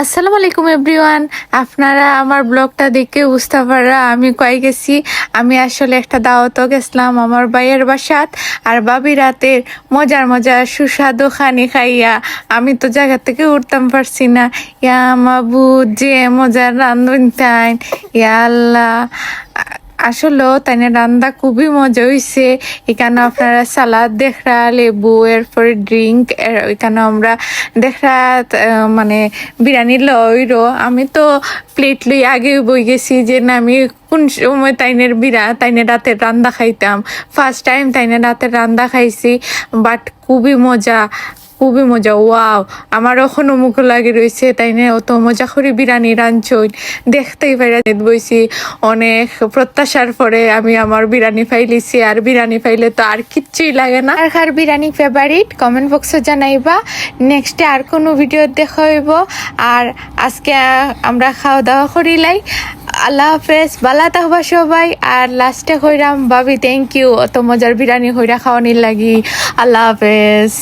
আসসালামু আলাইকুম এভরিওয়ান। আপনারা আমার ব্লগটা দেখে বুঝতে পারা আমি কই গেছি। আমি আসলে একটা দাওয়াতও গেছিলাম আমার ভাইয়ের বাসাত, আর বাবি রাতের মজার মজার সুস্বাদু খানি খাইয়া আমি তো জায়গা থেকে উঠতাম পারছি না। ইয়া মাবুদ, যে মজার রান্ধন তাই, ইয়া আল্লাহ। আসলেও তাই রান্না খুবই মজা হয়েছে। এখানে আপনারা সালাদ দেখরা, লেবু, এরপরে ড্রিঙ্ক, এখানে আমরা দেখরা মানে বিরিয়ানি লইরো। আমি তো প্লেট লই আগে বই গেছি যে না আমি কোন সময় তাইনের রাতের রান্না খাইতাম। ফার্স্ট টাইম তাইনের রাতের রান্না খাইছি, বাট খুবই মজা, খুবই মজা। ওয়াও, আমার এখনো মুখ লাগে রয়েছে। তাই না অত মজা করে বিরিয়ানি রাঁধছই, দেখতেই পাইরা বইছি। অনেক প্রত্যাশার পরে আমি আমার বিরিয়ানি ফাইলিছি, আর বিরিয়ানি ফাইলে তো আর কিচ্ছুই লাগে না। আর কার বিরিয়ানি ফেভারিট কমেন্ট বক্সে জানাইবা। নেক্সটে আর কোনো ভিডিও দেখা হইব। আর আজকে আমরা খাওয়া দাওয়া করিলাই। আল্লাহ হাফেজ, বালা থাকবা সবাই। আর লাস্টে কইরাম ভাবি থ্যাংক ইউ অত মজার বিরিয়ানি হইরা খাওয়ানির লাগি। আল্লাহ হাফেজ।